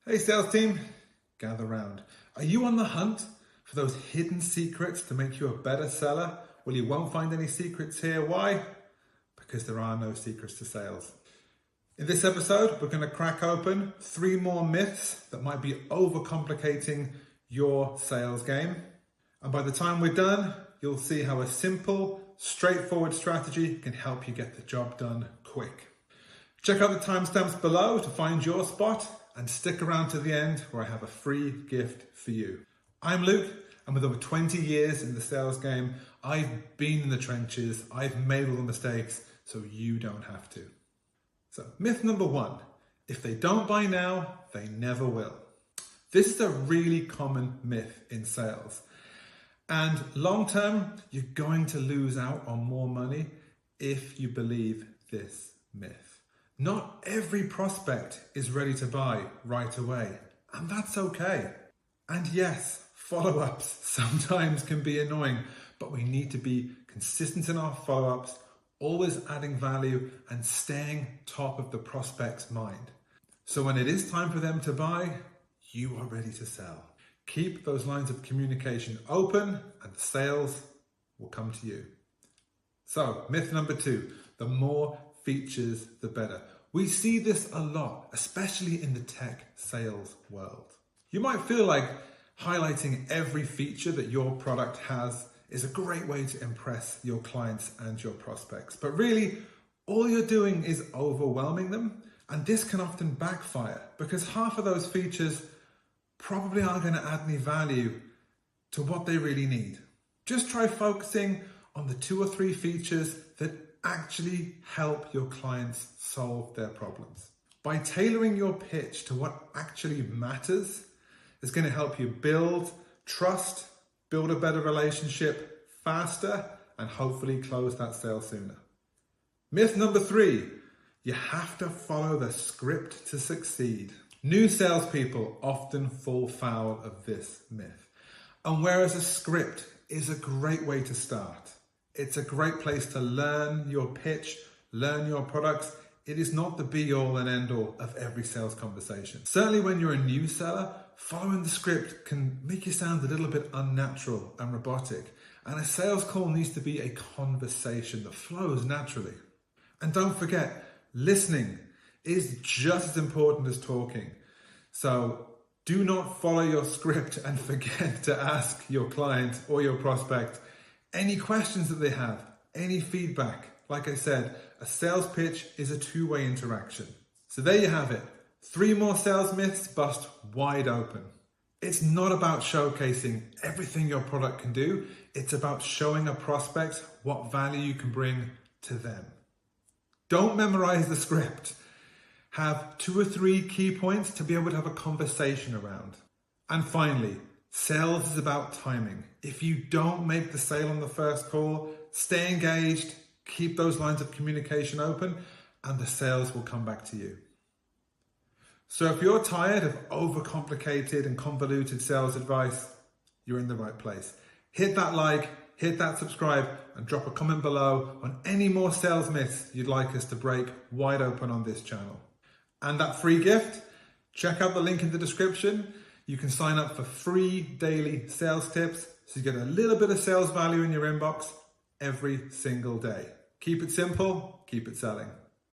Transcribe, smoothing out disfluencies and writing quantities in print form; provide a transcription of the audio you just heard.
Hey sales team, gather round. Are you on the hunt for those hidden secrets to make you a better seller? Well, you won't find any secrets here. Why? Because there are no secrets to sales. In this episode, we're going to crack open 3 more myths that might be overcomplicating your sales game. And by the time we're done, you'll see how a simple, straightforward strategy can help you get the job done quick. Check out the timestamps below to find your spot and stick around to the end where I have a free gift for you. I'm Luke, and with over 20 years in the sales game, I've been in the trenches, I've made all the mistakes, so you don't have to. So myth number 1, if they don't buy now, they never will. This is a really common myth in sales. And long term, you're going to lose out on more money if you believe this myth. Not every prospect is ready to buy right away, and that's okay. And yes, follow-ups sometimes can be annoying, but we need to be consistent in our follow-ups, always adding value and staying top of the prospect's mind. So when it is time for them to buy, you are ready to sell. Keep those lines of communication open and the sales will come to you. So myth number 2, the more features, the better. We see this a lot, especially in the tech sales world. You might feel like highlighting every feature that your product has is a great way to impress your clients and your prospects. But really, all you're doing is overwhelming them. And this can often backfire because half of those features probably aren't going to add any value to what they really need. Just try focusing on the 2 or 3 features that actually help your clients solve their problems. By tailoring your pitch to what actually matters, it's going to help you build trust, build a better relationship faster, and hopefully close that sale sooner. Myth number 3, you have to follow the script to succeed. New salespeople often fall foul of this myth. And whereas a script is a great way to start, it's a great place to learn your pitch, learn your products. It is not the be all and end all of every sales conversation. Certainly when you're a new seller, following the script can make you sound a little bit unnatural and robotic. And a sales call needs to be a conversation that flows naturally. And don't forget, listening is just as important as talking. So do not follow your script and forget to ask your client or your prospect any questions that they have, any feedback. Like I said, a sales pitch is a 2-way interaction. So there you have it. 3 more sales myths bust wide open. It's not about showcasing everything your product can do. It's about showing a prospect what value you can bring to them. Don't memorize the script. Have 2 or 3 key points to be able to have a conversation around. And finally, sales is about timing. If you don't make the sale on the first call, stay engaged, keep those lines of communication open, and the sales will come back to you. So if you're tired of overcomplicated and convoluted sales advice, you're in the right place. Hit that like, hit that subscribe, and drop a comment below on any more sales myths you'd like us to break wide open on this channel. And that free gift, check out the link in the description. You can sign up for free daily sales tips so you get a little bit of sales value in your inbox every single day. Keep it simple, keep it selling.